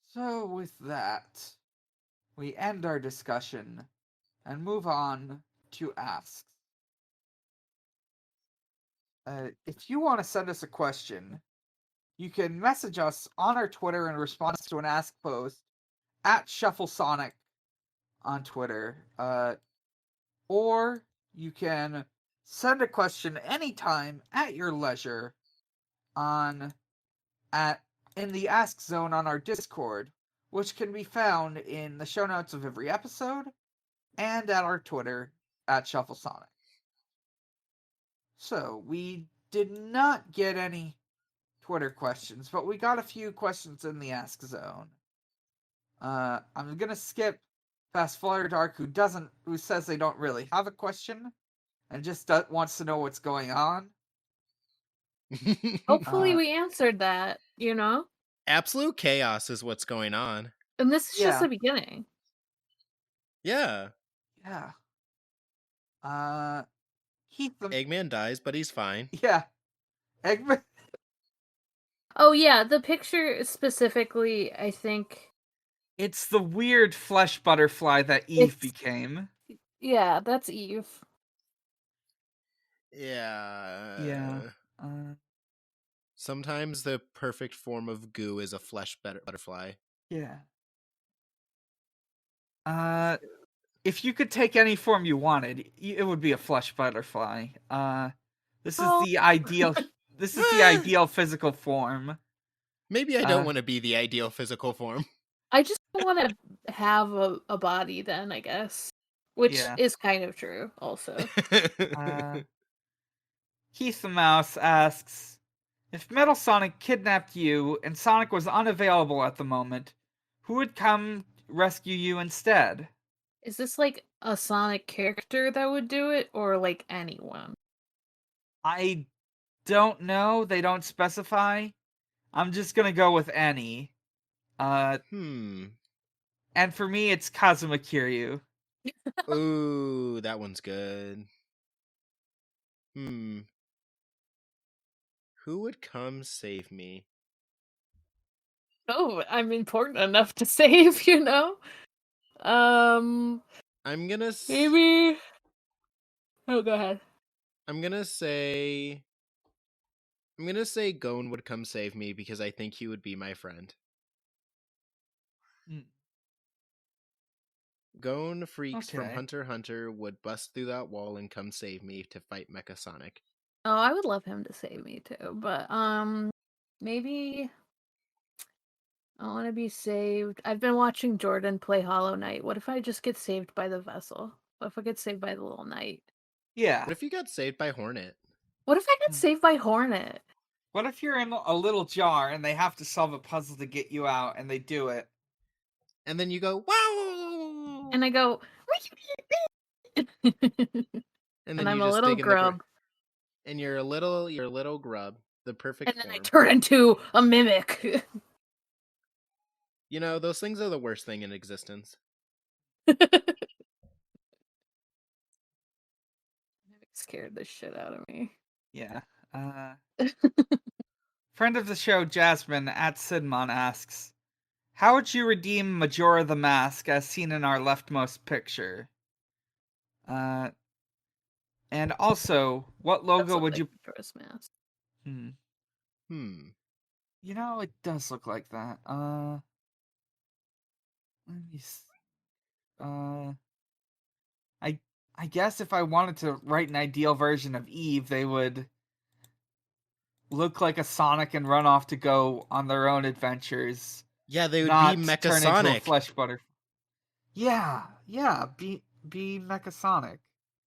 So with that, we end our discussion and move on to asks. If you want to send us a question, you can message us on our Twitter in response to an ask post at Shuffle Sonic on Twitter. Or you can send a question anytime at your leisure in the Ask Zone on our Discord, which can be found in the show notes of every episode and at our Twitter at ShuffleSonic. So, we did not get any Twitter questions, but we got a few questions in the Ask Zone. I'm gonna skip Fast Flyer Dark, who says they don't really have a question and just wants to know what's going on. Hopefully we answered that, you know? Absolute chaos is what's going on. And this is just Yeah. the beginning. Yeah. Yeah. Eggman dies, but he's fine. Yeah. Eggman. Oh yeah, the picture specifically, I think. It's the weird flesh butterfly that Eve became. Yeah, that's Eve. Yeah. Yeah. Sometimes the perfect form of goo is a flesh butterfly. Yeah. If you could take any form you wanted, it would be a flesh butterfly. This is the ideal. This is the ideal physical form. Maybe I don't want to be the ideal physical form. I just want to have a body then, I guess. Which is kind of true, also. Keith the Mouse asks, if Metal Sonic kidnapped you and Sonic was unavailable at the moment, who would come rescue you instead? Is this like a Sonic character that would do it, or like anyone? I don't know. They don't specify. I'm just gonna go with any. And for me, it's Kazuma Kiryu. Ooh, that one's good. Who would come save me? Oh, I'm important enough to save, you know? I'm gonna maybe. Oh, go ahead. I'm gonna say Gon would come save me because I think he would be my friend. Gon Freaks from Hunter x Hunter would bust through that wall and come save me to fight Mecha Sonic. Oh, I would love him to save me too, but maybe I want to be saved. I've been watching Jordan play Hollow Knight. What if I just get saved by the vessel? What if I get saved by the little knight? Yeah. What if you got saved by Hornet? What if I get saved by Hornet? What if you're in a little jar and they have to solve a puzzle to get you out, and they do it? And then you go, wow! And I go, and I'm a little grub. And you're a little grub. The perfect And then form. I turn into a mimic. You know, those things are the worst thing in existence. Scared the shit out of me. Yeah. Friend of the show, Jasmine at Sidmon asks, how would you redeem Majora the Mask as seen in our leftmost picture? And also, what logo would you... Majora's Mask. You know, it does look like that. Let me see. I guess if I wanted to write an ideal version of Eve, they would look like a Sonic and run off to go on their own adventures. Yeah, they would not be turn into a Mechasonic. flesh butterfly. Yeah, be Mechasonic.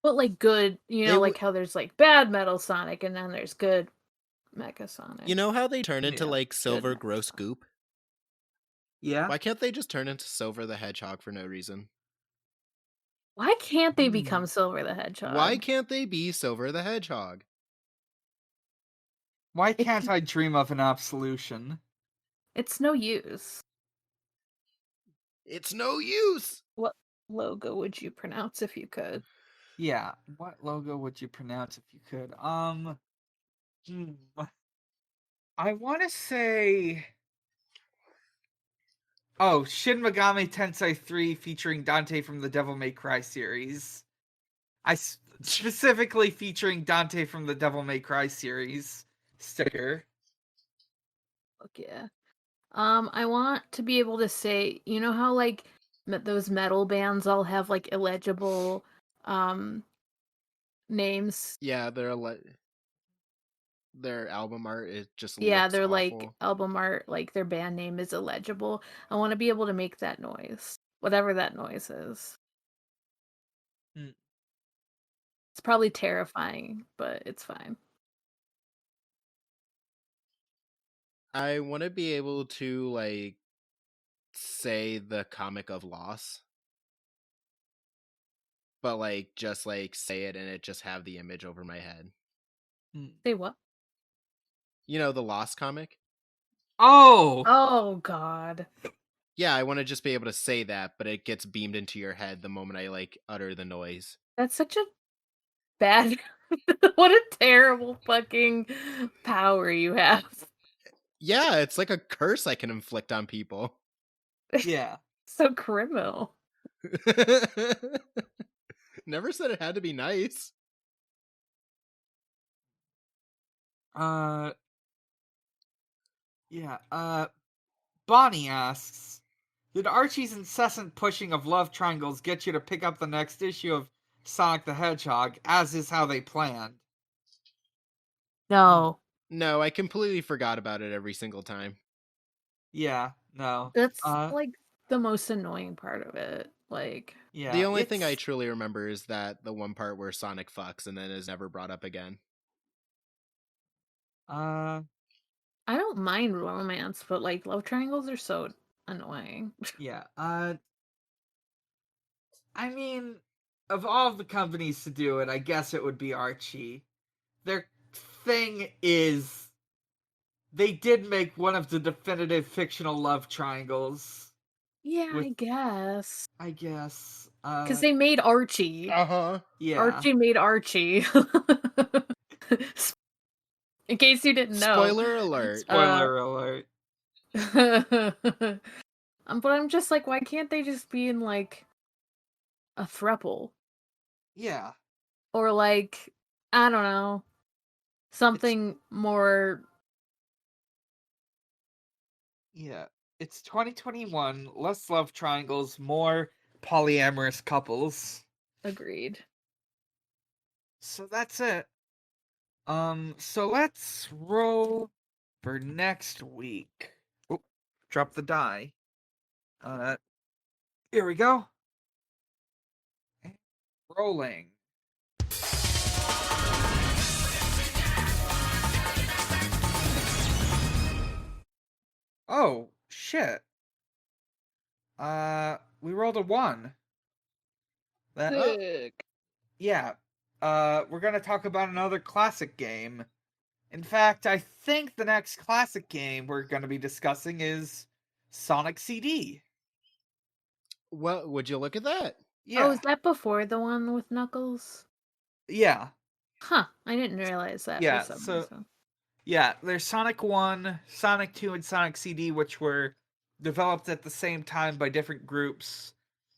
But like good, They like how there's like bad Metal Sonic and then there's good Mecha Sonic. You know how they turn into Yeah, like Silver Mecha Gross Sonic. Goop? Yeah. Why can't they just turn into Silver the Hedgehog for no reason? Why can't they become Hmm. Silver the Hedgehog? Why can't they be Silver the Hedgehog? Why can't I dream of an absolution? It's no use. It's no use. What logo would you pronounce if you could? Yeah, what logo would you pronounce if you could? I want to say, Shin Megami Tensei 3 featuring Dante from the Devil May Cry series. Specifically featuring Dante from the Devil May Cry series sticker. Look, yeah. I want to be able to say, you know how like those metal bands all have like illegible names? Yeah, their album art it just Yeah, looks they're like awful. album art, like their band name is illegible. I want to be able to make that noise, whatever that noise is. Hmm. It's probably terrifying, but it's fine. I want to be able to like say the comic of loss, but like just like say it and it just have the image over my head. Say what? You know the Lost comic? Oh! Oh God. Yeah, I want to just be able to say that, but it gets beamed into your head the moment I like utter the noise. That's such a bad what a terrible fucking power you have. Yeah, it's like a curse I can inflict on people. Yeah. So criminal. Never said it had to be nice. Bonnie asks, did Archie's incessant pushing of love triangles get you to pick up the next issue of Sonic the Hedgehog, as is how they planned? No. No, I completely forgot about it every single time. Yeah, no. That's like the most annoying part of it. Like, Yeah, The only thing I truly remember is that the one part where Sonic fucks and then is never brought up again. I don't mind romance, but like love triangles are so annoying. yeah. I mean, of all the companies to do it, I guess it would be Archie. Their thing is, they did make one of the definitive fictional love triangles. Yeah, I guess. I guess. Because they made Archie. Uh-huh. Yeah. Archie made Archie. In case you didn't know. Spoiler alert. Spoiler alert. But I'm just like, why can't they just be in like a throuple? Yeah. Or like, I don't know, something more. Yeah. It's 2021. Less love triangles, more polyamorous couples. Agreed. So that's it. So let's roll for next week. Oh, drop the die. Here we go. And rolling. Oh, shit. We rolled a 1. Sick. Yeah. We're gonna talk about another classic game. In fact, I think the next classic game we're gonna be discussing is Sonic CD. Well, would you look at that? Yeah. Oh, is that before the one with Knuckles? Yeah. Huh, I didn't realize that Yeah, for some so reason. yeah, there's Sonic 1, Sonic 2, and Sonic CD, which were developed at the same time by different groups.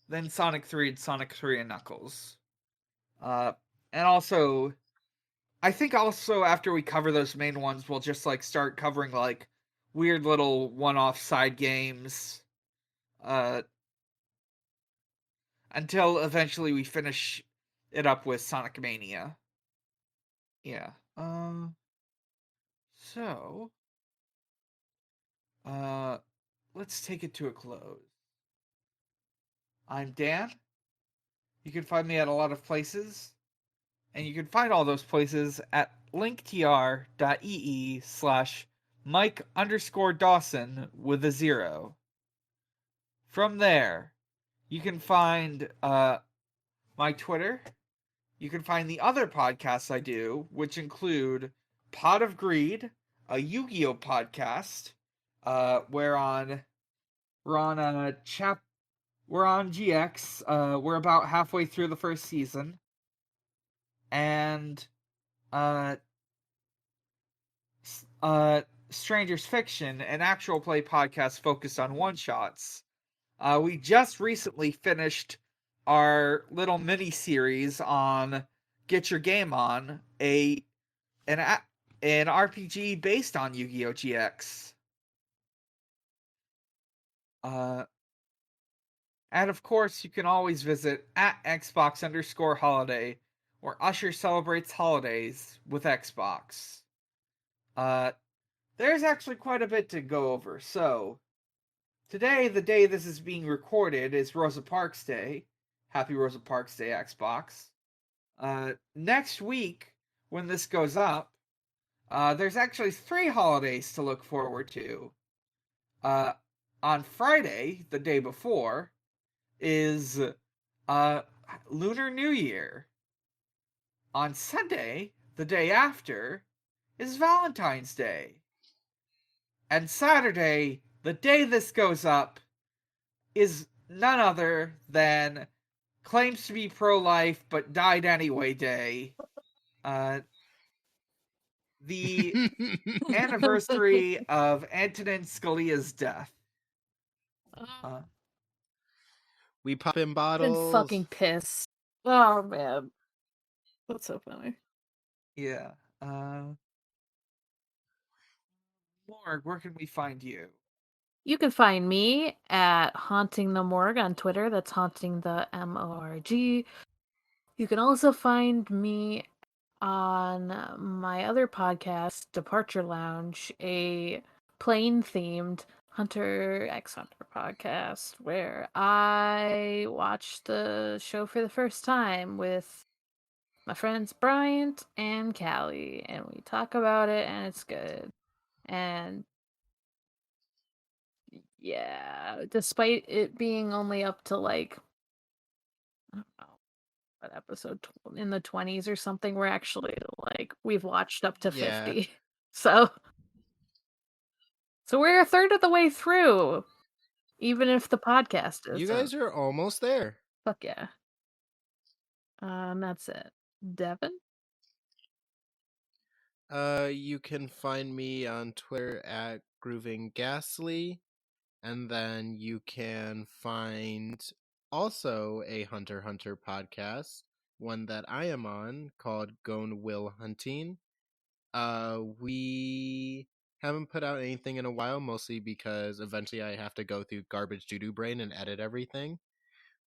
Then Sonic 3 and Sonic 3 and Knuckles. And also, I think also after we cover those main ones, we'll just like start covering like weird little one-off side games. Until eventually we finish it up with Sonic Mania. Yeah. So, let's take it to a close. I'm Dan. You can find me at a lot of places, and you can find all those places at linktr.ee/Mike_Dawson with a 0. From there, you can find my Twitter. You can find the other podcasts I do, which include Pot of Greed, a Yu-Gi-Oh podcast. We're on GX. We're about halfway through the first season, and Stranger's Fiction, an actual play podcast focused on one-shots. We just recently finished our little mini series on Get Your Game On, an RPG based on Yu-Gi-Oh! GX. And of course, you can always visit at Xbox_holiday, where Usher celebrates holidays with Xbox. There's actually quite a bit to go over, so today, the day this is being recorded, is Rosa Parks Day. Happy Rosa Parks Day, Xbox. Next week, when this goes up, there's actually 3 holidays to look forward to. On Friday, the day before, is Lunar New Year. On Sunday, the day after, is Valentine's Day. And Saturday, the day this goes up, is none other than claims to be pro-life but died anyway day. The anniversary of Antonin Scalia's death. We pop in I've bottles. been fucking pissed. Oh man, that's so funny. Yeah. Morg, where can we find you? You can find me at Haunting the Morg on Twitter. That's Haunting the MORG. You can also find me on my other podcast, Departure Lounge, a plane themed Hunter x Hunter podcast where I watched the show for the first time with my friends Bryant and Callie, and we talk about it, and it's good. And yeah, despite it being only up to like, I don't know, what episode in the 20s or something, we're actually like, we've watched up to 50. So we're a third of the way through, even if the podcast is. You guys are almost there. Fuck yeah. That's it. Devon? You can find me on Twitter at Grooving Ghastly, and then you can find also a Hunter x Hunter podcast, one that I am on called Gone Will Hunting. We haven't put out anything in a while, mostly because eventually I have to go through Garbage Doo-Doo Brain and edit everything.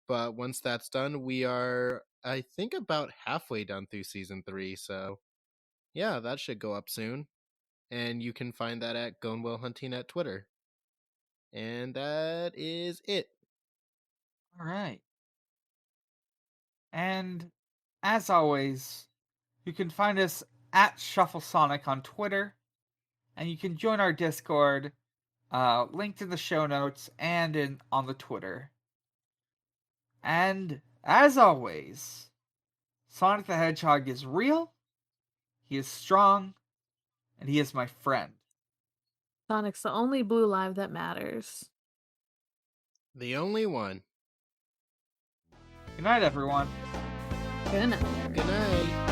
But once that's done, we are, I think, about halfway done through season 3, so yeah, that should go up soon. And you can find that at Gone Will Hunting at Twitter. And that is it. All right. And as always, you can find us at Shuffle Sonic on Twitter, and you can join our Discord, linked in the show notes and on the Twitter. And as always, Sonic the Hedgehog is real, he is strong, and he is my friend. Sonic's the only blue live that matters. The only one. Good night, everyone. Good night. Good night.